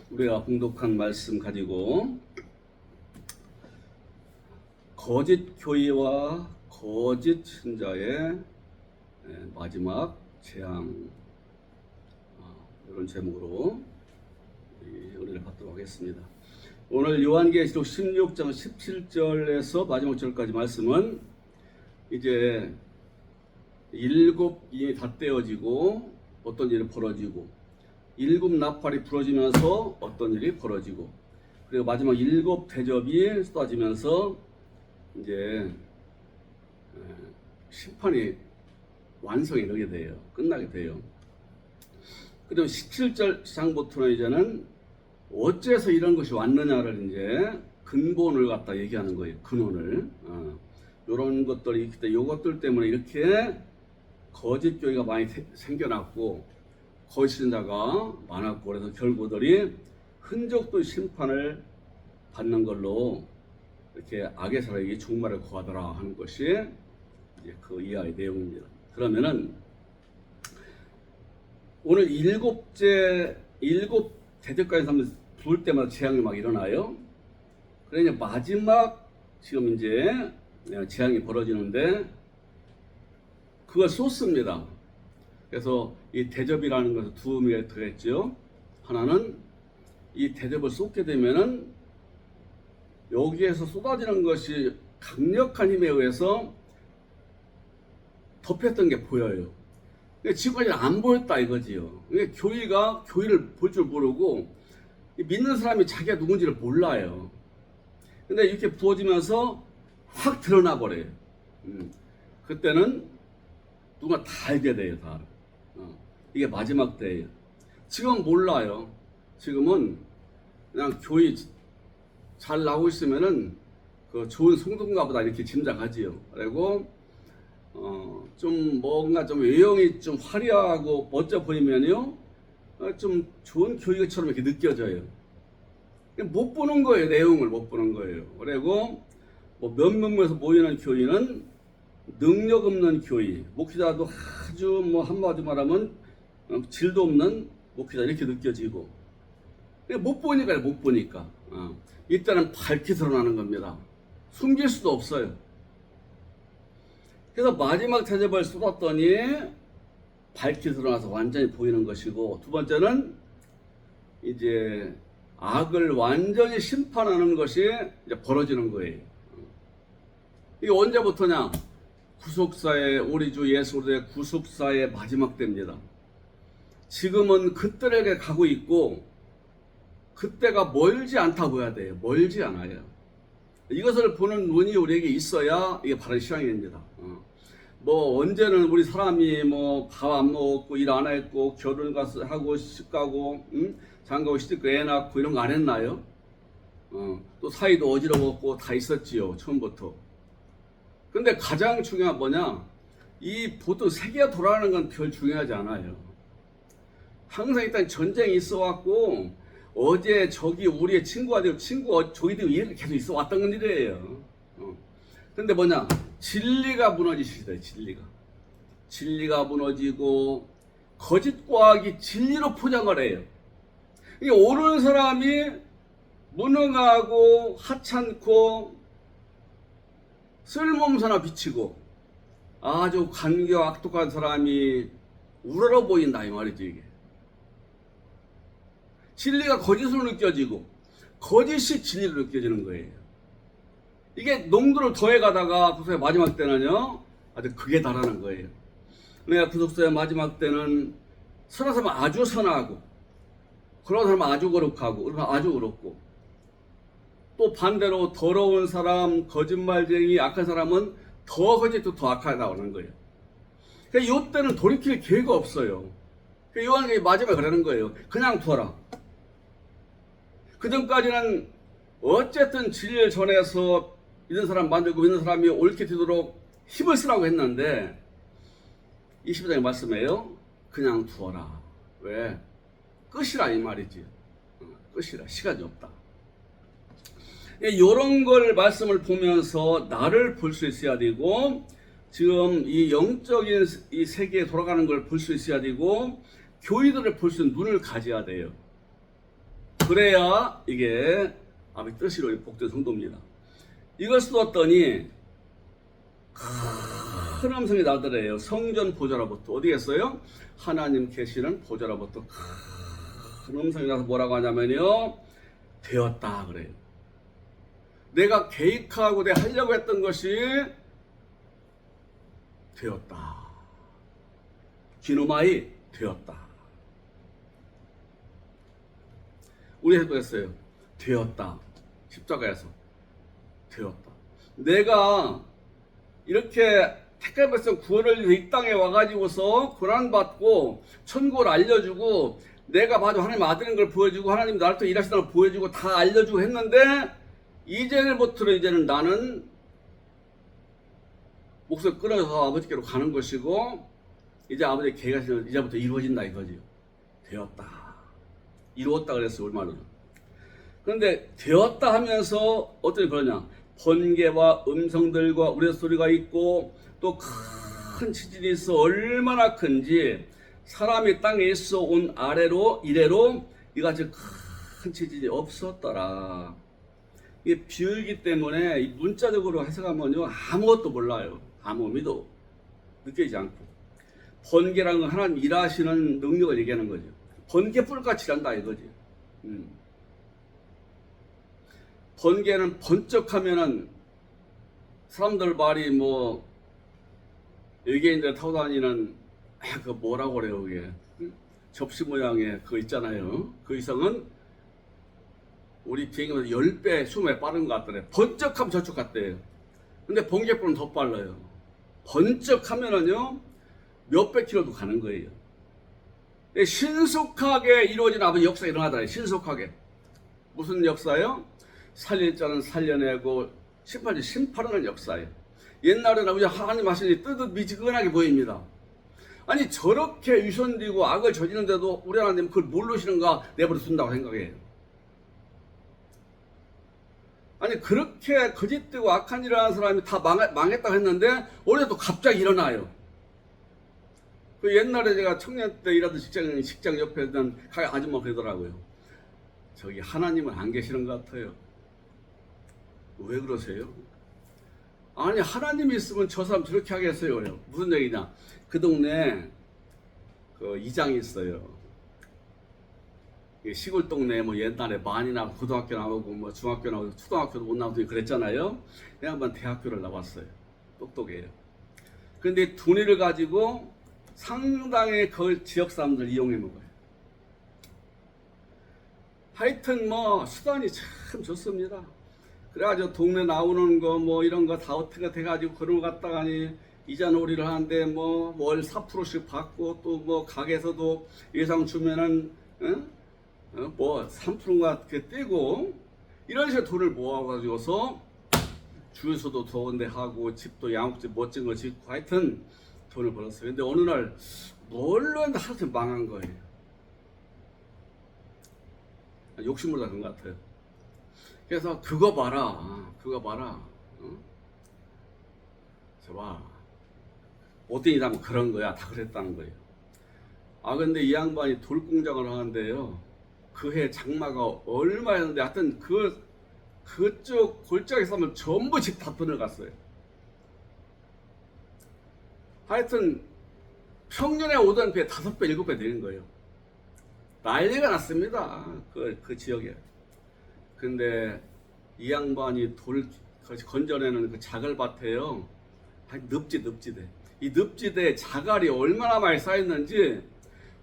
우리가 봉독한 말씀 가지고 거짓 교회와 거짓 신자의 마지막 재앙, 이런 제목으로 은혜를 받도록 하겠습니다. 오늘 요한계시록 16장 17절에서 마지막 절까지 말씀은 이제 일곱이 다 떼어지고 어떤 일이 벌어지고, 일곱 나팔이 부러지면서 어떤 일이 벌어지고, 그리고 마지막 일곱 대접이 쏟아지면서 이제 심판이 완성이 되게 돼요. 끝나게 돼요. 그리고 17절 장부터는 이제는 어째서 이런 것이 왔느냐를 이제 근본을 갖다 얘기하는 거예요. 근원을. 이런 것들이 있기 때문에 이것들 때문에 이렇게 거짓 교회가 많이 생겨났고 거짓 신자가 많았고, 그래서 결국들이 흔적도 심판을 받는 걸로 이렇게 악의 사람에게 종말을 구하더라 하는 것이 이제 그 이하의 내용입니다. 그러면은 오늘 일곱 대접까지 하면 부을 때마다 재앙이 막 일어나요. 그러니 마지막 지금 이제 재앙이 벌어지는데 그걸 쏟습니다. 그래서 이 대접이라는 것은 두 의미가 들어있죠. 하나는 이 대접을 쏟게 되면은 여기에서 쏟아지는 것이 강력한 힘에 의해서 덮였던 게 보여요. 지금까지 안 보였다 이거지요. 교회가 교회를 볼 줄 모르고 믿는 사람이 자기가 누군지를 몰라요. 근데 이렇게 부어지면서 확 드러나 버려요. 그때는 누가 다 알게 돼요. 다. 이게 마지막 때예요. 지금 몰라요. 지금은 그냥 교회 잘 나오고 있으면은 그 좋은 성도인가 보다 이렇게 짐작하지요. 그리고 좀 뭔가 좀 외형이 좀 화려하고 멋져 보이면요, 좀 좋은 교회처럼 이렇게 느껴져요. 못 보는 거예요. 내용을 못 보는 거예요. 그리고 뭐 몇몇 명에서 모이는 교회는 능력 없는 교회, 목회자도 아주 뭐 한마디 말하면 질도 없는 목회자 이렇게 느껴지고, 못 보니까 못 보니까 이때는 밝게 드러나는 겁니다. 숨길 수도 없어요. 그래서 마지막 대접을 쏟았더니 밝게 드러나서 완전히 보이는 것이고, 두 번째는 이제 악을 완전히 심판하는 것이 이제 벌어지는 거예요. 이게 언제부터냐? 구속사의, 우리 주 예수 그리스도의 구속사의 마지막 때입니다. 지금은 그때에게 가고 있고 그때가 멀지 않다고 해야 돼요. 멀지 않아요. 이것을 보는 눈이 우리에게 있어야 이게 바른 시황입니다. 뭐 언제는 우리 사람이 뭐 밥 안 먹고 일 안 했고 결혼 가서 하고 시집 가고 장가고 시집 애 낳고 이런 거 안 했나요? 또 사이도 어지러웠고 다 있었지요. 처음부터. 근데 가장 중요한 뭐냐? 이 보통 세계가 돌아가는 건 별 중요하지 않아요. 항상 일단 전쟁이 있어 왔고, 어제 저기 우리의 친구가 되고 저기도 계속 있어 왔던 일이에요. 근데 뭐냐? 진리가 무너지시다. 진리가 무너지고 거짓 과학이 진리로 포장을 해요. 이게 옳은 사람이 무능하고 하찮고 쓸모없는 비치고 아주 간교 악독한 사람이 우러러 보인다 이 말이지. 이게 진리가 거짓으로 느껴지고 거짓이 진리로 느껴지는 거예요. 이게 농도를 더해가다가 구속사의 마지막 때는요 아주 극에 달하는 거예요. 그러니까 구속사의 마지막 때는 선한 사람은 아주 선하고, 그런 사람은 아주 거룩하고, 그런 사람은 아주 그렇고, 또 반대로 더러운 사람, 거짓말쟁이, 악한 사람은 더 거짓도 더 악하다고 하는 거예요. 그러니까 이때는 돌이킬 기회가 없어요. 그러니까 요한계시 마지막에 그러는 거예요. 그냥 둬라. 그 전까지는 어쨌든 진리를 전해서 믿는 사람 만들고 믿는 사람이 옳게 되도록 힘을 쓰라고 했는데 20장의 말씀이에요. 그냥 두어라. 왜? 끝이라 이 말이지. 끝이라. 시간이 없다. 이런 걸 말씀을 보면서 나를 볼 수 있어야 되고, 지금 이 영적인 이 세계에 돌아가는 걸 볼 수 있어야 되고, 교회들을 볼 수 있는 눈을 가져야 돼요. 그래야 이게 아버지 뜻으로 복된 성도입니다. 이걸 쓰었더니 큰 음성이 나더래요. 성전 보좌로부터. 어디겠어요? 하나님 계시는 보좌로부터 큰 음성이 나서 뭐라고 하냐면요, 되었다 그래요. 내가 계획하고 내가 하려고 했던 것이 되었다. 기노마이 되었다. 우리 해도했어요. 되었다. 십자가에서 되었다. 내가 이렇게 택한 백성 구원을 위해서 이 땅에 와가지고서 고난받고 천국을 알려주고 내가 봐도 하나님 아들인 걸 보여주고 하나님 나를 또 일하시는 걸 보여주고 다 알려주고 했는데 이제부터는 나는 목소리 끊어서 아버지께로 가는 것이고 이제 아버지의 계획이 이제부터 이루어진다 이거지. 되었다. 이루었다 그랬어요. 얼마나. 그런데 되었다 하면서 어떤 그러냐. 번개와 음성들과 우레 소리가 있고 또 큰 지진이 있어 얼마나 큰지 사람이 땅에 있어 온 아래로 이래로 이같이 큰 지진이 없었더라. 이게 비유이기 때문에 문자적으로 해석하면요 아무것도 몰라요. 아무 의미도 느끼지 않고 번개라는 건 하나님 일하시는 능력을 얘기하는 거죠. 번개불같이 한다 이거지. 번개는 번쩍하면은 사람들 말이 뭐 외계인들 타고 다니는 그 뭐라고 그래요 그게 접시 모양의 그거 있잖아요. 그 이상은 우리 비행기보다 10배, 20배 빠른 것 같더래. 번쩍하면 저쪽 갔대요. 근데 번개불은 더 빨라요. 번쩍하면은요 몇백 킬로도 가는 거예요. 신속하게 이루어진 아버지 역사가 일어나더래요. 신속하게. 무슨 역사요? 살릴 자는 살려내고 심판이 심판하는 역사예요. 옛날에는 아버지 하나님 하시니 뜨뜻미지근하게 보입니다. 아니 저렇게 위선되고 악을 저지르는데도 우리 하나님 그걸 모르시는가 내버려 둔다고 생각해요. 아니 그렇게 거짓되고 악한 일을 하는 사람이 다 망했다고 했는데 올해 또 갑자기 일어나요. 그 옛날에 제가 청년 때 일하던 직장 옆에 있던 아줌마 그러더라고요. 저기 하나님은 안 계시는 것 같아요. 왜 그러세요? 아니 하나님이 있으면 저 사람 저렇게 하겠어요. 그래요. 무슨 얘기냐? 그 동네에 그 이장이 있어요. 시골 동네에 뭐 옛날에 많이 나고 고등학교 나오고 뭐 중학교 나오고 초등학교도 못 나오고 그랬잖아요. 내가 한번 대학교를 나왔어요. 똑똑해요. 그런데 돈을 가지고 상당히 그 지역 사람들 이용해 먹어요. 하여튼 뭐 수단이 참 좋습니다. 그래가지고 동네 나오는 거 뭐 이런 거 다 어떻게 돼가지고 그런 거 갖다가니 이자놀이를 하는데 뭐 월 4%씩 받고 또 뭐 가게에서도 예상 주면은 뭐 3%가 이렇게 떼고 이런 식으로 돈을 모아가지고서 주유소도 좋은데 하고 집도 양옥집 멋진 거 짓고 하여튼 돈을 벌었어요. 근데 어느 날 물론 하여튼 망한 거예요. 욕심으로 다 그런 것 같아요. 그래서 그거 봐라. 저봐. 못된 이라면 그런 거야. 다 그랬다는 거예요. 아 근데 이 양반이 돌공장을 하는데요. 그 해 장마가 얼마였는데 하여튼 그쪽 골짜기 사면 전부 집 다 들어갔어요. 하여튼 평년에 오던 비에 5배, 7배 되는 거예요. 난리가 났습니다. 그 지역에. 근데 이 양반이 건져내는 그 자갈밭에요. 늪지대. 이 늪지대에 자갈이 얼마나 많이 쌓였는지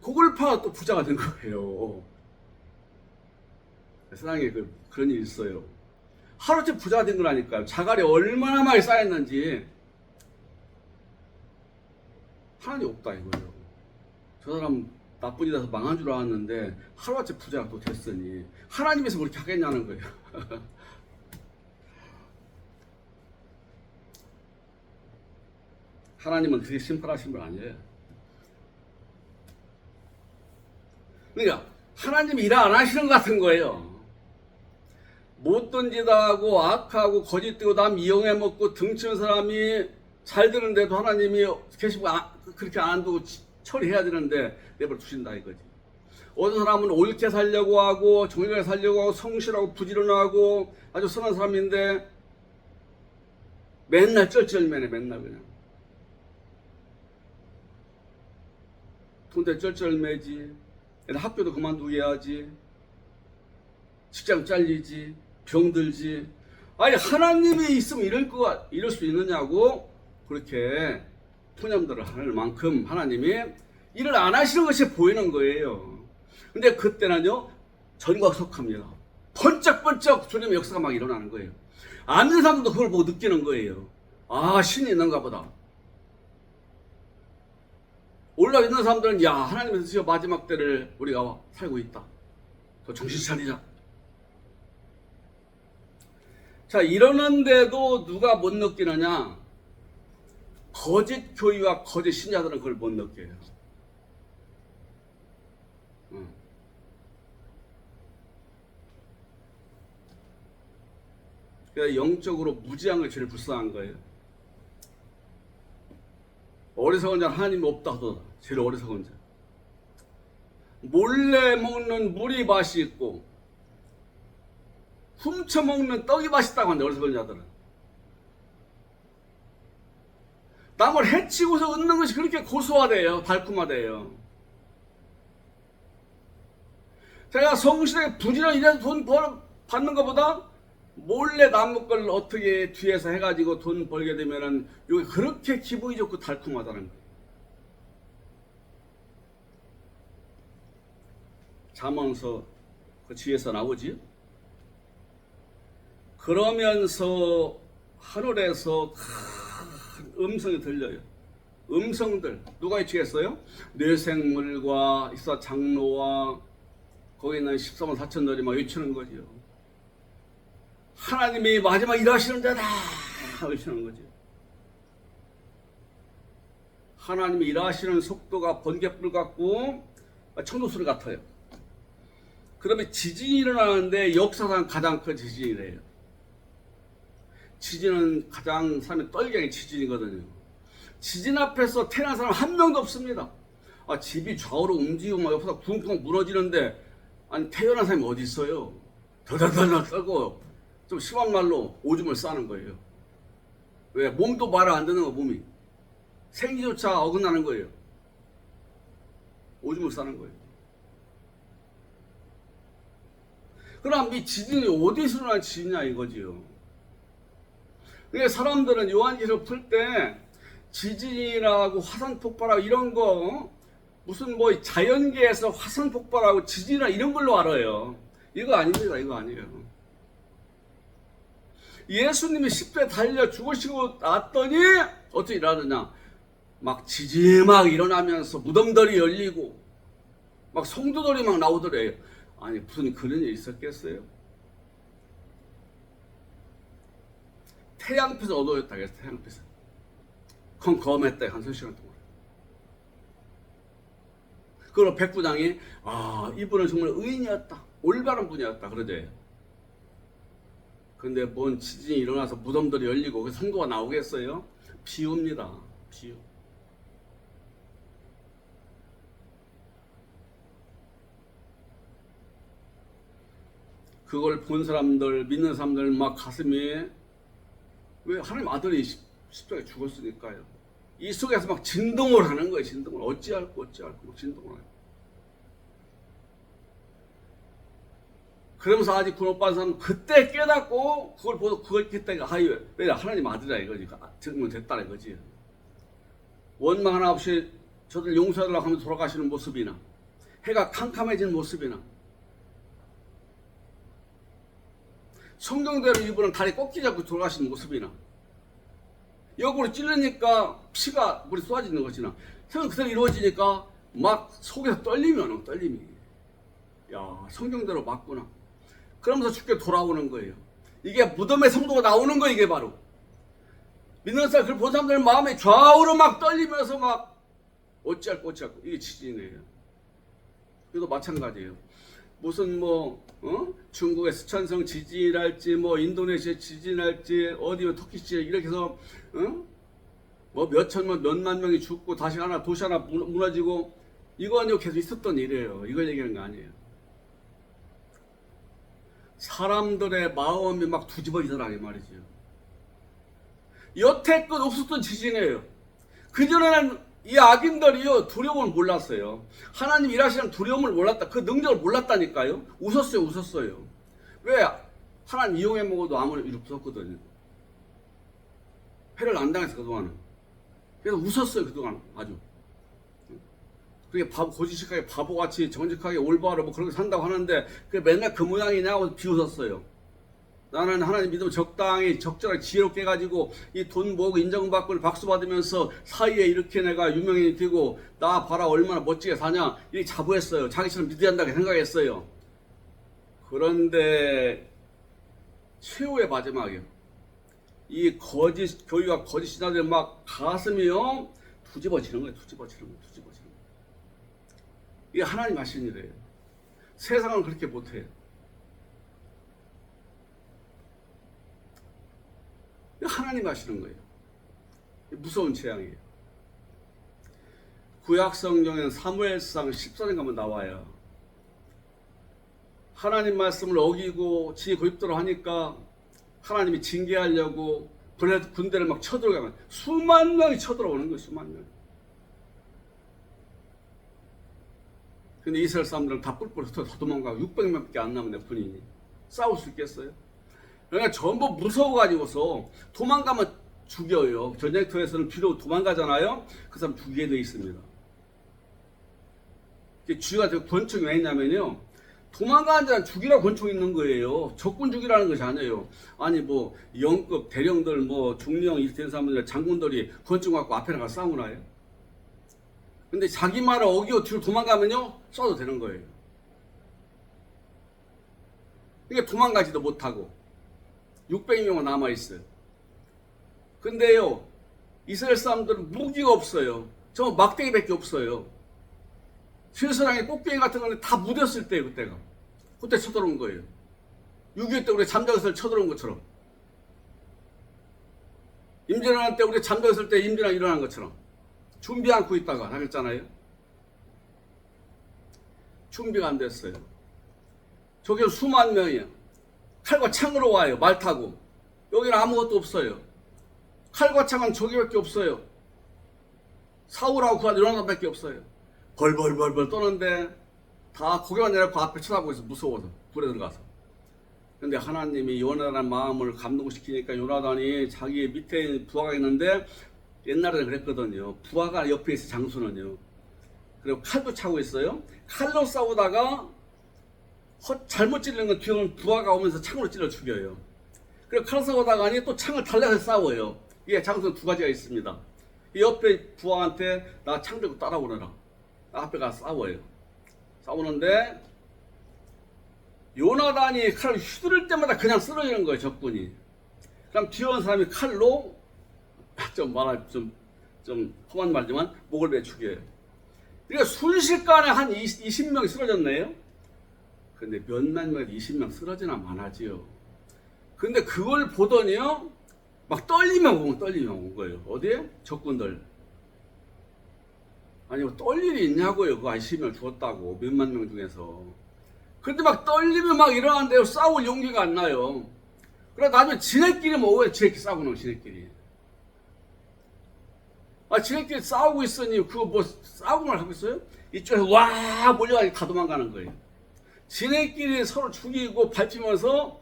그걸 파가 또 부자가 된 거예요. 세상에 그런 일이 있어요. 하루째 부자가 된 거라니까요. 자갈이 얼마나 많이 쌓였는지. 하나님 없다 이거예요. 저 사람 나쁜 일이라서 망한 줄 알았는데 하루아침에 부자가 또 됐으니 하나님에서 그렇게 하겠냐는 거예요. 하나님은 그렇게 심판하신 분 아니에요. 그러니까 하나님이 일 안 하시는 것 같은 거예요. 못된 짓 하고 악하고 거짓되고 남 이용해 먹고 등치는 사람이 잘 되는데도 하나님이 계시고 그렇게 안 두고 처리해야 되는데 내버려 두신다 이거지. 어떤 사람은 옳게 살려고 하고 정직하게 살려고 하고 성실하고 부지런하고 아주 선한 사람인데 맨날 쩔쩔매네. 맨날 그냥 돈대 쩔쩔매지. 학교도 그만두게 하지. 직장 잘리지. 병들지. 아니 하나님이 있으면 이럴 수 있느냐고 그렇게 푸념들을 할 만큼 하나님이 일을 안 하시는 것이 보이는 거예요. 근데 그때는요 전과석합니다. 번쩍번쩍 주님의 역사가 막 일어나는 거예요. 안 믿는 사람도 그걸 보고 느끼는 거예요. 아, 신이 있는가 보다. 올라 있는 사람들은 야, 하나님의 드디어 마지막 때를 우리가 살고 있다. 더 정신 차리자. 자, 이러는데도 누가 못 느끼느냐? 거짓 교회와 거짓 신자들은 그걸 못 느껴요. 그러니까 영적으로 무지한 게 제일 불쌍한 거예요. 어리석은 자는 하나님이 없다 하더라. 제일 어리석은 자. 몰래 먹는 물이 맛이 있고 훔쳐먹는 떡이 맛있다고 하는데 어리석은 자들은. 남을 해치고서 얻는 것이 그렇게 고소하대요. 달콤하대요. 제가 성실하게 부지런히 일해서 돈 받는 것보다 몰래 남의 걸 어떻게 뒤에서 해가지고 돈 벌게 되면은 이게 그렇게 기분이 좋고 달콤하다는 거예요. 잠언서 그 뒤에서 나오지. 그러면서 하늘에서 큰 음성이 들려요. 음성들 누가 외치겠어요? 뇌생물과 이사 장로와 거기 있는 14만 4천들이 막 외치는 거죠. 하나님이 마지막 일하시는 자다 외치는 거죠. 하나님이 일하시는 속도가 번갯불 같고 청도소리 같아요. 그러면 지진이 일어나는데 역사상 가장 큰 지진이래요. 지진은 가장 사람이 떨게 하는 지진이거든요. 지진 앞에서 태어난 사람 한 명도 없습니다. 아, 집이 좌우로 움직이고 막 옆에서 쿵쿵 무너지는데 아니 태어난 사람이 어디 있어요? 더더더더 떨고 좀 심한 말로 오줌을 싸는 거예요. 왜? 몸도 말을 안 듣는 거 몸이. 생기조차 어긋나는 거예요. 오줌을 싸는 거예요. 그럼 이 지진이 어디서 일어난 지진이냐 이거지요. 그러니까 사람들은 요한계시록 풀 때 지진이라고 화산 폭발하고 이런 거 무슨 뭐 자연계에서 화산 폭발하고 지진이나 이런 걸로 알아요. 이거 아닙니다. 이거 아니에요. 예수님이 10배 달려 죽으시고 났더니 어떻게 일어나느냐? 막 지진이 막 일어나면서 무덤들이 열리고 막 성도들이 막 나오더래요. 아니 무슨 그런 일이 있었겠어요? 태양빛을 얻어졌다 그랬어. 태양빛을 컴컴했대 한 3시간 동안. 그리고 백부장이 아 이분은 정말 의인이었다 올바른 분이었다 그러대요. 근데 뭔 지진이 일어나서 무덤들이 열리고 그 성도가 나오겠어요? 비유입니다. 비유. 그걸 본 사람들 믿는 사람들 막 가슴이 왜 하나님 아들이 십자가에 죽었으니까요. 이 속에서 막 진동을 하는 거예요. 진동을 어찌할까 막 진동을 해요. 그러면서 아직 구원 못 받은 사람은 그때 깨닫고 그걸 보고 그걸 그때 아유 왜 하나님 아들이라 이거지. 증명 됐다 이거지. 원망 하나 없이 저들 용서하려고 하면서 돌아가시는 모습이나 해가 캄캄해지는 모습이나 성경대로 이분은 다리 꺾기 잡고 돌아가시는 모습이나 역으로 찔르니까 피가 물이 쏟아지는 것이나 생각 그대로 이루어지니까 막 속에서 떨림이 야 성경대로 맞구나. 그러면서 죽게 돌아오는 거예요. 이게 무덤에 성도가 나오는 거예요. 이게 바로 믿는 사람 그걸 본 사람들 마음이 좌우로 막 떨리면서 막 어찌할까 이게 지진이에요. 이것도 마찬가지예요. 무슨 중국의 스촨성 지진이랄지 인도네시아 지진이랄지 어디 터키시 이렇게 해서 뭐 몇천만 몇만 명이 죽고 다시 하나 도시 하나 무너지고 이건요 계속 있었던 일이에요. 이걸 얘기하는 거 아니에요. 사람들의 마음이 막 뒤집어지더라 이 말이죠. 여태껏 없었던 지진이에요. 그전에는 이 악인들이요 두려움을 몰랐어요. 하나님 일하시는 두려움을 몰랐다. 그 능력을 몰랐다니까요. 웃었어요. 왜? 하나님 이용해 먹어도 아무런 일 없었거든요. 해를 안 당해서 그동안은. 그래서 웃었어요 그동안 아주. 그게 고지식하게 바보같이 정직하게 올바로 뭐 그렇게 산다고 하는데 그게 맨날 그 모양이냐고 비웃었어요. 나는 하나님 믿으면 적당히 적절하게 지혜롭게 해가지고 이 돈 모으고 인정받고 박수 받으면서 사이에 이렇게 내가 유명인이 되고 나 봐라 얼마나 멋지게 사냐 이렇게 자부했어요. 자기처럼 믿어야 한다고 생각했어요. 그런데 최후의 마지막이요. 이 거짓 교회와 거짓 신자들 막 가슴이요 뒤집어지는 거예요. 뒤집어지는 거예요. 이게 하나님 하신 일이에요. 세상은 그렇게 못해요. 하나님 하시는 거예요. 무서운 재앙이에요. 구약 성경에는 사무엘상 14장 가면 나와요. 하나님 말씀을 어기고 지 고집대로 하니까 하나님이 징계하려고 군대를 막 쳐들어가면 수만 명이 쳐들어오는 거예요. 수만 명. 근데 이스라엘 사람들은 다 뿔뿔 흩어 다 도망가고 600명밖에 안 남은 군인이 싸울 수 있겠어요? 그러니까 전부 무서워가지고서 도망가면 죽여요. 전쟁터에서는 비록 도망가잖아요. 그 사람 죽이게 돼 있습니다. 쥐가 되게 권총이 왜 있냐면요. 도망가는 자는 죽이라 권총이 있는 거예요. 적군 죽이라는 것이 아니에요. 아니 뭐 영급 대령들 뭐 중령 이렇게 된 사람들 장군들이 권총 갖고 앞에 나가 싸우나요? 근데 자기 말을 어기고 뒤로 도망가면요 쏴도 되는 거예요. 그러니까 도망가지도 못하고 600명은 남아있어요. 근데요 이스라엘 사람들은 무기가 없어요. 저 막대기밖에 없어요. 실서랑의 꼭대기 같은 거는 다 묻었을 때예요. 그때 쳐들어온 거예요. 6.25 때 우리 잠자했을 때 쳐들어온 것처럼, 임진왜란 때 우리 잠자했을 때 임진왜란 일어난 것처럼 준비 않고 있다가 하겠잖아요. 준비가 안 됐어요. 저기 수만 명이야. 칼과 창으로 와요. 말 타고. 여기는 아무것도 없어요. 칼과 창은 저기밖에 없어요. 사울하고 그 안에 요나단밖에 없어요. 벌벌벌벌 떠는데 다 고개만 내놓고 앞에 쳐다보고 있어. 무서워서 불에 들어가서. 근데 하나님이 요나단 마음을 감동시키니까 요나단이 자기 밑에 부하가 있는데 옛날에는 그랬거든요. 부하가 옆에 있어 장수는요. 그리고 칼도 차고 있어요. 칼로 싸우다가 잘못 찔리는 건 뒤에 부하가 오면서 창으로 찔러 죽여요. 그리고 칼로 싸우다가 또 창을 달려서 싸워요. 이게 장수는 두 가지가 있습니다. 이 옆에 부하한테 나 창 들고 따라오너라. 나 앞에 가서 싸워요. 싸우는데 요나단이 칼을 휘두를 때마다 그냥 쓰러지는 거예요. 적군이. 그럼 뒤에 온 사람이 칼로 좀 험한 말지만 목을 매 죽여요. 그러니까 순식간에 한 20명이 쓰러졌네요. 근데 몇만 명이 20명 쓰러지나 마나지요. 근데 그걸 보더니요 막 떨리면 온 거예요. 어디에? 적군들. 아니 뭐 떨 일이 있냐고요. 그 20명 죽었다고 몇만 명 중에서. 근데 막 떨리면 막 일어나는데요 싸울 용기가 안 나요. 그래 나중에 지네끼리 왜 지네끼리 싸우는 지네끼리. 지네끼리 싸우고 있으니 그거 뭐 싸우고만 하고 있어요? 이쪽에서 와 몰려가지고 다 도망가는 거예요. 지네끼리 서로 죽이고 밟히면서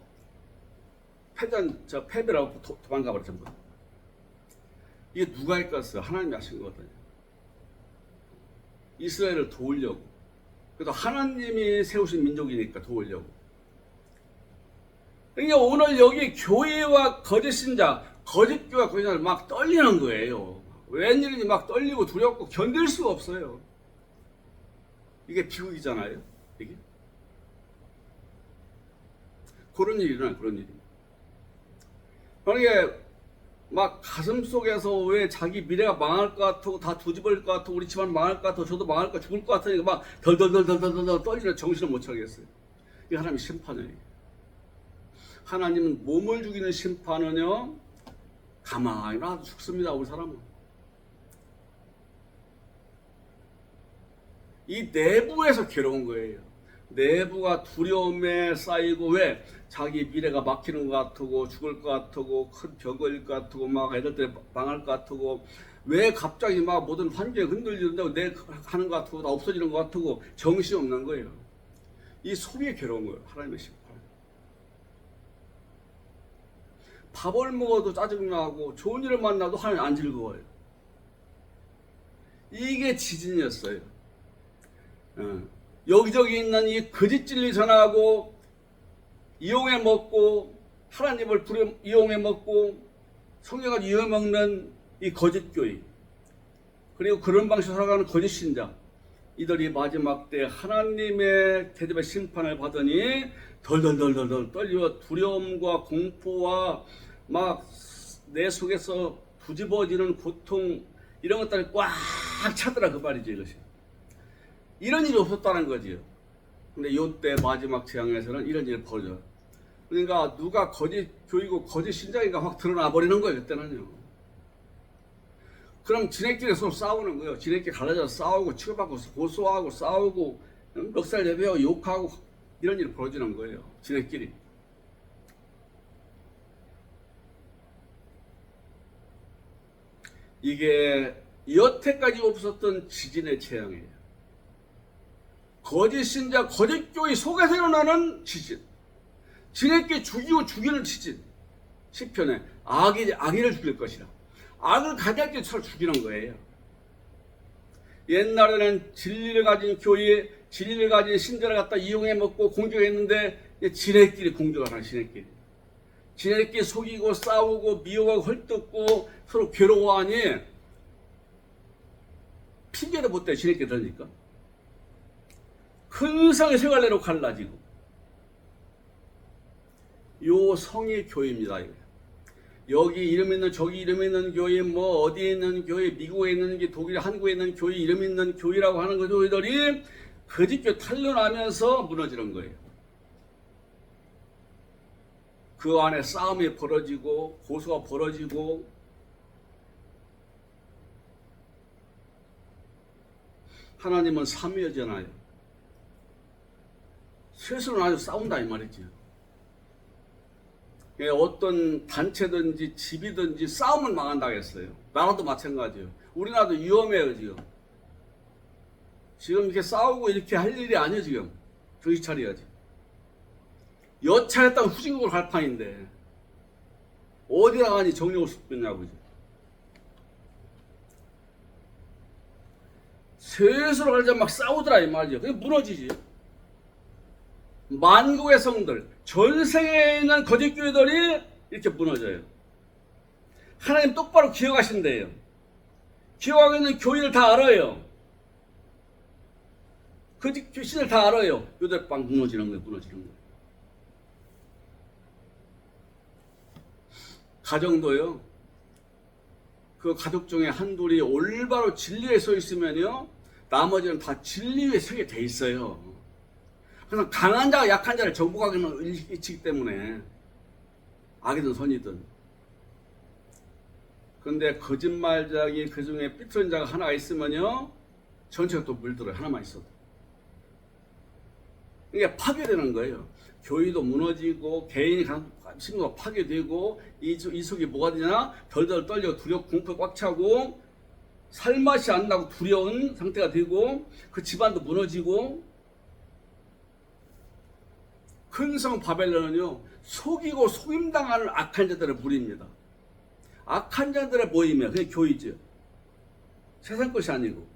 패배라고 도망가 버려 전부. 이게 누가 했겠어요? 하나님이 하신 거거든요. 이스라엘을 도우려고. 그래도 하나님이 세우신 민족이니까 도우려고. 그러니까 오늘 여기 교회와 거짓 신자, 거짓 교회와 거짓 신자를 막 떨리는 거예요. 웬일인지 막 떨리고 두렵고 견딜 수가 없어요. 이게 비극이잖아요. 이게. 그런 일이 일어나요. 그런 일이. 그러니까 막 가슴 속에서 왜 자기 미래가 망할 것 같고 다 뒤집어질 것 같고 우리 집안 망할 것 같고 저도 망할 것 같고 죽을 것 같으니까 막 덜덜덜덜덜 떨리는 정신을 못 차리겠어요. 이게 하나님의 심판이에요. 하나님은 몸을 죽이는 심판은요 가만히 놔도 죽습니다. 우리 사람은. 이 내부에서 괴로운 거예요. 내부가 두려움에 쌓이고, 왜? 자기 미래가 막히는 것 같고, 죽을 것 같고, 큰 벽을 것 같고, 막 애들 때 망할 것 같고, 왜 갑자기 막 모든 환경이 흔들리는데 내 하는 것 같고, 나 없어지는 것 같고, 정신이 없는 거예요. 이 속이 괴로운 거예요. 하나님의 심판. 밥을 먹어도 짜증나고, 좋은 일을 만나도 하나님 안 즐거워요. 이게 지진이었어요. 여기저기 있는 이 거짓 진리 전하고, 이용해 먹고, 하나님을 이용해 먹고, 성경을 이용해 먹는 이 거짓 교회, 그리고 그런 방식으로 살아가는 거짓 신자, 이들이 마지막 때 하나님의 대접의 심판을 받으니 덜덜덜덜 떨려 두려움과 공포와 막 내 속에서 뒤집어지는 고통, 이런 것들이 꽉 차더라 그 말이죠. 이것이 이런 일이 없었다는 거지요. 근데 이때 마지막 재앙에서는 이런 일이 벌어져요. 그러니까 누가 거짓 교이고 거짓 신자인가 확 드러나 버리는 거예요. 그때는요. 그럼 지네끼리 서로 싸우는 거예요. 지네끼리 갈라져서 싸우고 치고받고 고소하고 싸우고 멱살 내배워 욕하고 이런 일이 벌어지는 거예요. 지네끼리. 이게 여태까지 없었던 지진의 재앙이에요. 거짓 신자, 거짓 교회 속에서 일어나는 지진. 지네끼리 죽이고 죽이는 지진. 시편에 악인을 죽일 것이라. 악을 가볍게 쳐 죽이는 거예요. 옛날에는 진리를 가진 교회, 진리를 가진 신자를 갖다 이용해 먹고 공격했는데 지네끼리 공격을 하는 지네끼리 속이고 싸우고 미워하고 헐뜯고 서로 괴로워하니 핑계도 못 대. 지네끼리 들으니까 큰 성의 세 갈래로 갈라지고, 요 성이 교회입니다. 여기 이름 있는 저기 이름 있는 교회, 뭐 어디에 있는 교회, 미국에 있는 게 독일, 한국에 있는 교회, 이름 있는 교회라고 하는 교회들이 거짓교 탄로나면서 무너지는 거예요. 그 안에 싸움이 벌어지고 고소가 벌어지고, 하나님은 삼위잖아요. 셋으로 아주 싸운다 이 말이죠. 어떤 단체든지 집이든지 싸움은 망한다고 했어요. 나라도 마찬가지예요. 우리나라도 위험해요 지금. 지금 이렇게 싸우고 이렇게 할 일이 아니에요 지금. 정신 차려야지. 여차했다면 후진국으로 갈 판인데 어디 나가니 정령을 쏟겠냐고. 셋으로 갈자 막 싸우더라 이 말이죠. 그게 무너지지. 만국의 성들, 전 세계에 있는 거짓 교회들이 이렇게 무너져요. 하나님 똑바로 기억하신대요. 기억하고 있는 교회를 다 알아요. 거짓 교신을 다 알아요. 요들 빵 무너지는 거예요. 무너지는 거예요. 가정도요. 그 가족 중에 한둘이 올바로 진리에 서 있으면요, 나머지는 다 진리 위에 서게 돼 있어요. 그래서 강한 자가 약한 자를 정복하기는 일치기 때문에, 악이든 선이든. 그런데 거짓말장이 그 중에 삐뚤은 자가 하나가 있으면요, 전체가 또 물들어요. 하나만 있어도. 이게 파괴되는 거예요. 교회도 무너지고 개인이 심리가 파괴되고, 이 속이 뭐가 되냐? 덜덜 떨려 두렵고 공포에 꽉 차고 살맛이 안 나고 두려운 상태가 되고, 그 집안도 무너지고. 큰 성 바벨론은요, 속이고 속임당하는 악한 자들의 무리입니다. 악한 자들의 모임이에요. 그게 교회죠. 세상 것이 아니고.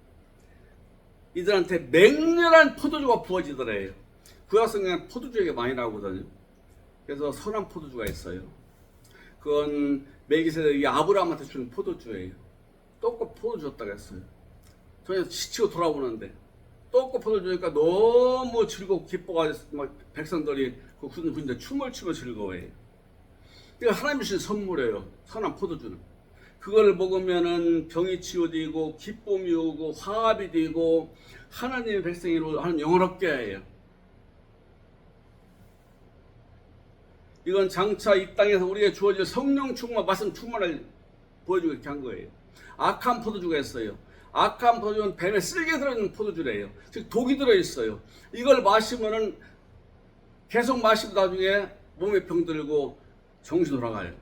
이들한테 맹렬한 포도주가 부어지더래요. 구약성경에 포도주 얘기가 많이 나오거든요. 그래서 선한 포도주가 있어요. 그건 멜기세덱이 아브라함한테 주는 포도주예요. 떡국 포도주 줬다고 했어요. 전혀 지치고 돌아오는데 떡국 포도주 주니까 너무 즐겁고 기뻐가지고 막 백성들이 그 군대 춤을 추며 즐거워해요. 그러니까 하나님이 주신 선물이에요. 선한 포도주는. 그걸 먹으면은 병이 치유되고 기쁨이 오고 화합이 되고 하나님의 백성으로 하는 영원롭게 해요. 이건 장차 이 땅에서 우리에게 주어질 성령 충만, 말씀 충만을 보여주고 이렇게 한 거예요. 악한 포도주가 있어요. 악한 포도주는 뱀에 쓸개 들어있는 포도주래요. 즉 독이 들어있어요. 이걸 마시면은 계속 마시고 나중에 몸에 병들고 정신 돌아가요.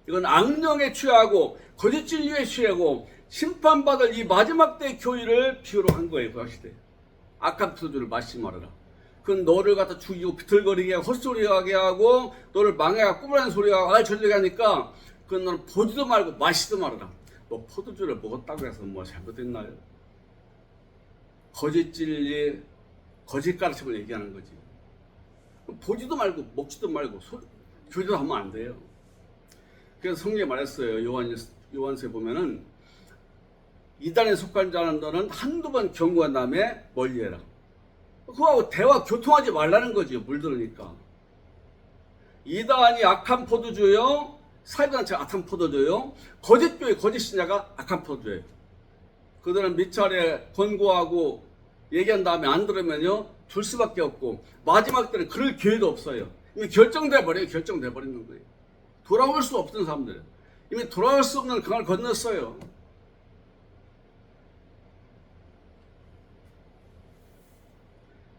이건 악령에 취하고 거짓 진리에 취하고 심판받을 이 마지막 때의 교회를 비유로 한 거예요. 그 시대에. 악한 포도주를 마시지 말아라. 그건 너를 갖다 죽이고 비틀거리게 하고 헛소리하게 하고 너를 망해가 꾸부라는 소리가 알쳐지게 하니까 그건 너는 보지도 말고 마시지도 말아라. 뭐 포도주를 먹었다고 해서 뭐 잘못됐나요? 거짓 진리, 거짓 가르침을 얘기하는 거지. 보지도 말고 먹지도 말고 교제도 하면 안 돼요. 그래서 성경에 말했어요. 요한서에 보면은 이단에 속한 자는 너는 한두 번 경고한 다음에 멀리해라. 그거하고 대화 교통하지 말라는 거지요. 물들으니까. 이단이 악한 포도주요, 사이단체가 악한 포도주요, 거짓교회 거짓 신자가 악한 포도주예요. 그들은 밑차례 권고하고 얘기한 다음에 안 들으면요 둘 수밖에 없고 마지막 때는 그럴 기회도 없어요. 이미 결정돼 버려요. 결정돼 버리는 거예요. 돌아올 수 없던 사람들, 이미 돌아올 수 없는 강을 건넜어요.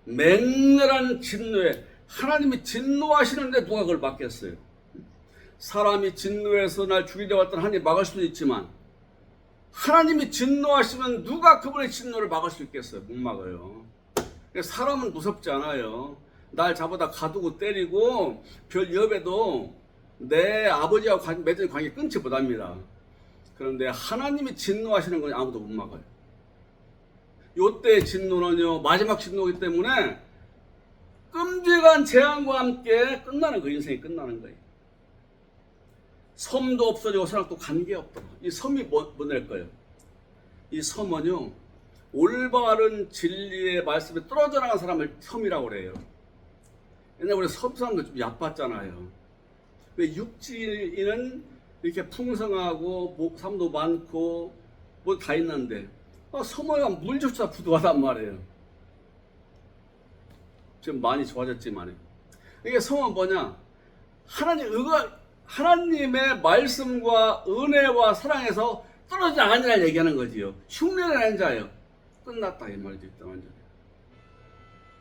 맹렬한 진노에, 하나님이 진노하시는데 누가 그걸 막겠어요? 사람이 진노해서 날 죽이려고 했던 하나님이 막을 수도 있지만 하나님이 진노하시면 누가 그분의 진노를 막을 수 있겠어요? 못 막아요. 사람은 무섭지 않아요. 날 잡아다 가두고 때리고 별 위협에도 내 아버지와 맺은 관계 끊지 못합니다. 그런데 하나님이 진노하시는 건 아무도 못 막아요. 요때의 진노는요 마지막 진노이기 때문에 끔찍한 재앙과 함께 끝나는 거, 인생이 끝나는 거예요. 섬도 없어지고 사람도 관계없다. 이 섬이 뭐 될 거예요? 이 섬은요 올바른 진리의 말씀에 떨어져 나간 사람을 섬이라고 그래요. 옛날에 우리 섬 사람들 좀 얕봤잖아요. 왜 육지는 이렇게 풍성하고 삶도 많고 뭐 다 있는데 섬에 가면 물조차 부족하단 말이에요. 지금 많이 좋아졌지만 이게 섬은 뭐냐? 하나님의 말씀과 은혜와 사랑에서 떨어지지 않은 자를 얘기하는 거지요. 흉내내는 자예요. 끝났다 이 말이죠. 완전히.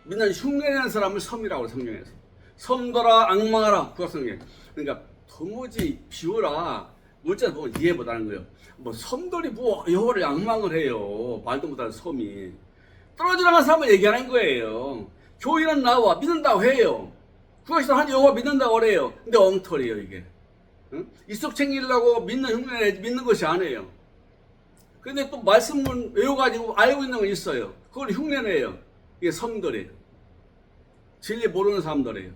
믿는 흉내내는 사람을 섬이라고 성경에서. 섬더라 악망하라 국악성경. 그러니까 도무지 비워라. 물자를 보면 이해 못하는 거예요. 뭐 섬들이 뭐 여호와를 악망을 해요. 말도 못하는 섬이. 떨어져 나간 사람을 얘기하는 거예요. 교인은 나와 믿는다고 해요. 그것이 한 여호와 믿는다고 그래요. 근데 엉터리예요 이게. 응? 이속 챙기려고 믿는 것이 아니에요. 근데 또 말씀을 외워가지고 알고 있는 건 있어요. 그걸 흉내내요. 이게 섬들이에요. 진리 모르는 사람들이에요.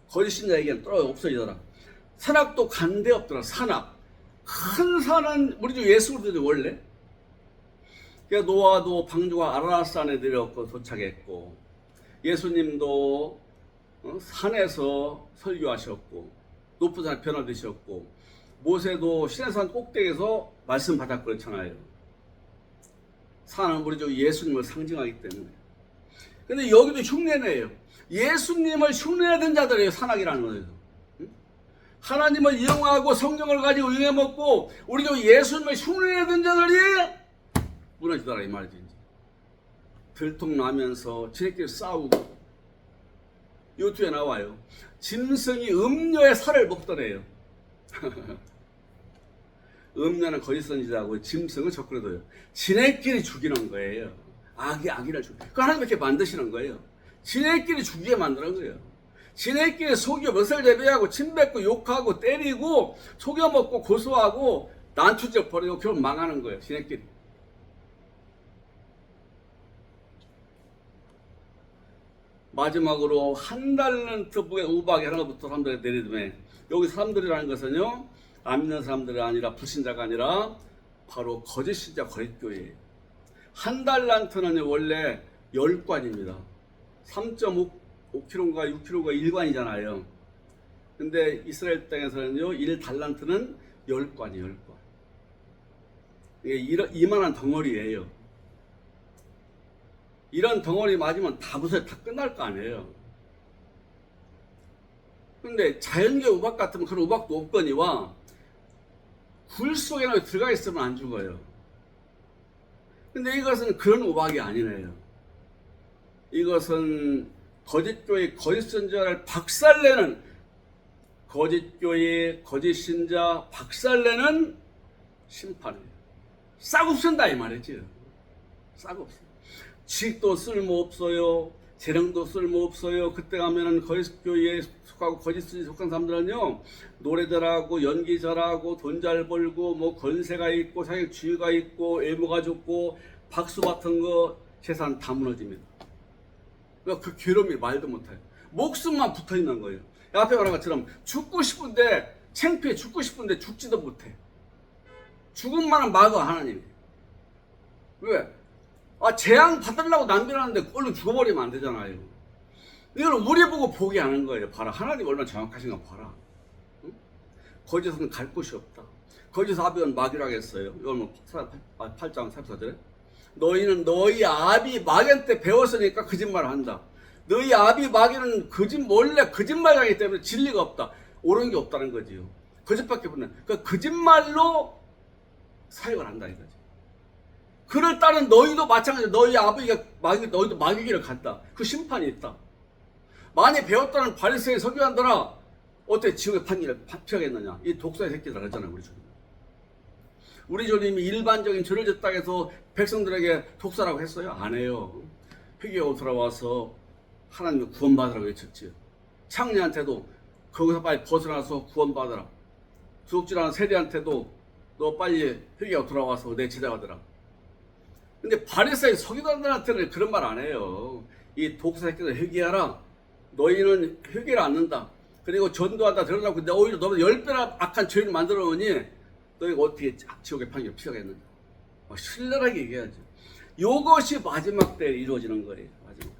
거짓 신자에게는 떨어져 없어지더라. 산악도 간데 없더라. 산악. 큰 산은 우리 주 예수 그리스도 원래. 그러니까 노아도 방주가 아라랏산에 내려왔고 도착했고 예수님도 산에서 설교하셨고 높은 산에 변화되셨고 모세도 시내산 꼭대기에서 말씀 받았고 그렇잖아요. 산은 우리 주 예수님을 상징하기 때문에. 근데 여기도 흉내내요. 예수님을 흉내내던 자들이에요. 산악이라는 거예요. 하나님을 이용하고 성경을 가지고 유행해먹고 우리 주 예수님을 흉내내던 자들이 무너지더라 이 말이지. 들통나면서 지네끼리 싸우고. 요 뒤에 나와요. 짐승이 음녀의 살을 먹더래요. 음녀는 거짓 선지자고 짐승은 적그리도요. 지네끼리 죽이는 거예요. 악이 악인을 죽이는 거예요. 그 하나님 이렇게 만드시는 거예요. 지네끼리 죽이게 만드는 거예요. 지네끼리 속여 멱살 제비하고 침뱉고 욕하고 때리고 속여먹고 고소하고 난투적 벌이고 결국 망하는 거예요. 지네끼리. 마지막으로 한 달란트 부의 우박이 하나부터 사람들이 내리더매. 여기 사람들이라는 것은요 안 믿는 사람들이 아니라 불신자가 아니라 바로 거짓 신자 거짓교회예요. 한 달란트는 원래 10관입니다. 3.5kg인가 6kg가 1관이잖아요. 근데 이스라엘 땅에서는요 1달란트는 10관이에요. 10관. 이게 이만한 덩어리예요. 이런 덩어리 맞으면 다 부서져 다 끝날 거 아니에요. 근데 자연계 우박 같으면 그런 우박도 없거니와 굴 속에 들어가 있으면 안 죽어요. 근데 이것은 그런 오박이 아니네요. 이것은 거짓교회, 거짓선자를 박살내는, 거짓교회, 거짓신자 박살내는 심판이에요. 싹없앤다 이 말이지. 싹없어. 지식도 쓸모없어요. 재능도 쓸모없어요. 그때 가면은 거짓교회에 속하고 거짓신자에 속한 사람들은요, 노래 잘하고 연기 잘하고 돈 잘 벌고 뭐 권세가 있고 자격주의가 있고 외모가 좋고 박수 같은 거 재산 다 무너집니다. 그러니까 그 괴로움이 말도 못해요. 목숨만 붙어있는 거예요. 앞에 말한 것처럼 죽고 싶은데 창피해, 죽고 싶은데 죽지도 못해. 죽음만은 막아 하나님이. 왜? 재앙 받으려고 남겨놨는데 얼른 죽어버리면 안 되잖아요. 이걸 우리 보고 포기하는 거예요. 봐라, 하나님 얼마나 정확하신가 봐라. 응? 거기서는 갈 곳이 없다. 거기서 아비는 마귀라고 했어요. 이걸 뭐 8장 14절에 너희는 너희 아비 마귀 때 배웠으니까 거짓말을 한다. 너희 아비 마귀는 원래 거짓말하기 때문에 진리가 없다. 옳은 게 없다는 거지요. 거짓밖에 없는. 그 거짓말로 사역을 한다 이거지. 그를 따른 너희도 마찬가지로 너희 아버지가 너희도 마귀 길을 갔다. 그 심판이 있다. 많이 배웠다는 바리새인 서기관들아, 어때 지옥의 판결을 피하겠느냐? 이 독사의 새끼들 했잖아요, 우리 주님. 우리 주님이 일반적인 죄를 졌다 해서 백성들에게 독사라고 했어요? 안 해요. 회개하고 돌아와서 하나님을 구원받으라고 외쳤지요. 창녀한테도 거기서 빨리 벗어나서 구원받으라. 두둑질하는 세리한테도 너 빨리 회개하고 돌아와서 내 제자가 되라. 근데 바리새인 서기관들한테는 그런 말 안 해요. 이 독사 새끼들 회개하라. 너희는 회개를 않는다. 그리고 전도하다 들어가고 근데 오히려 너보다 10배나 악한 죄를 만들어 놓으니 너희가 어떻게 지옥의 판결을 피하겠느냐. 신랄하게 얘기하죠. 이것이 마지막 때 이루어지는 거예요. 마지막.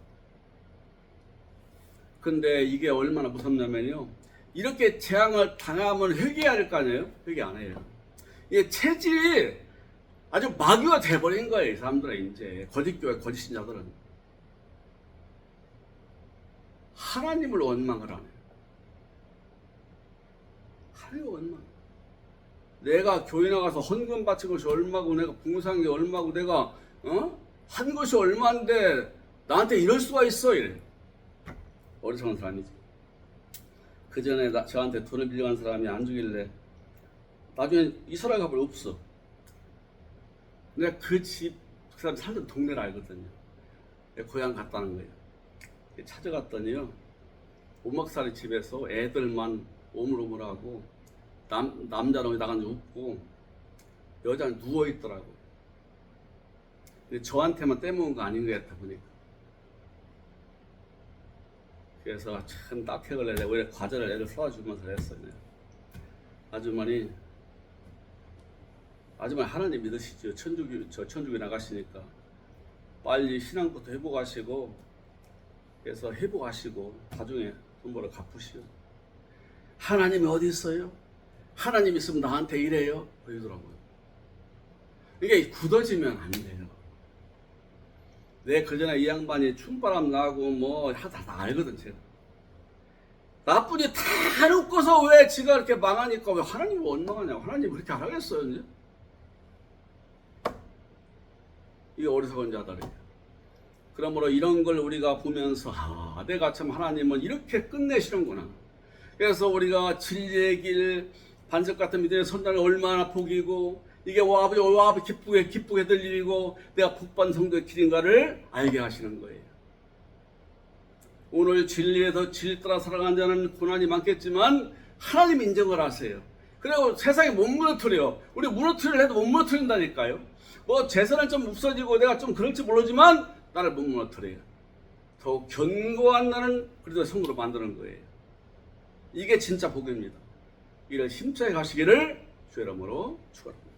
근데 이게 얼마나 무섭냐면요. 이렇게 재앙을 당하면 회개할 거 아니에요? 회개 안 해요. 이게 체질이 아주 마귀가 돼버린 거예요. 이 사람들은 이제 거짓교회, 거짓신자들은. 하나님을 원망을 안 해요. 하나님을 원망. 내가 교회 나가서 헌금 바친 것이 얼마고 내가 봉사한 게 얼마고 내가 한 것이 얼마인데 나한테 이럴 수가 있어 이래. 어리석은 사람이지. 그 전에 저한테 돈을 빌려간 사람이 안 주길래 나중에 이스라엘 가볼 없어. 내가 그 사람이 살던 동네를 알거든요. 내 고향 갔다는 거예요. 찾아갔더니요, 오목살이 집에서 애들만 오물오물하고 남자는 나간 지 없고 여자는 누워있더라고. 근데 저한테만 떼먹은 거 아닌 것 같아 보니까. 그래서 참 딱해 걸려. 내가 왜 과자를 애를 쏘아주면서 했어요. 아주머니 하나님 믿으시죠. 천주교 나가시니까 빨리 신앙부터 회복하시고, 그래서 회복하시고 나중에 돈 벌어 갚으시오. 하나님이 어디 있어요? 하나님 있으면 나한테 이래요? 그러더라고요. 이게 굳어지면 안 돼요. 내 그전에 이 양반이 춤바람 나고 뭐 하다 다 알거든 제가. 나쁜 일 다 놓고서 왜 지가 이렇게 망하니까 왜 하나님을 원망하냐고. 하나님 그렇게 안 하겠어요 이제? 이게 어리석은 자들이에요. 그러므로 이런 걸 우리가 보면서 내가 참 하나님은 이렇게 끝내시는구나. 그래서 우리가 진리의 길, 반석 같은 믿음의 선장을 얼마나 복이고 이게 와 아버지 기쁘게 될 일이고 내가 복받은 성도의 길인가를 알게 하시는 거예요. 오늘 진리에서 진리 따라 살아가는 자는 고난이 많겠지만 하나님 인정을 하세요. 그리고 세상에 못 무너뜨려. 우리 무너뜨리려 해도 못 무너뜨린다니까요. 뭐 재산은 좀 없어지고 내가 좀 그럴지 모르지만 나를 못 무너뜨려요. 더욱 견고한 나는 그래도 성으로 만드는 거예요. 이게 진짜 복입니다. 이를 힘차게 가시기를 주의 이름으로 축원합니다.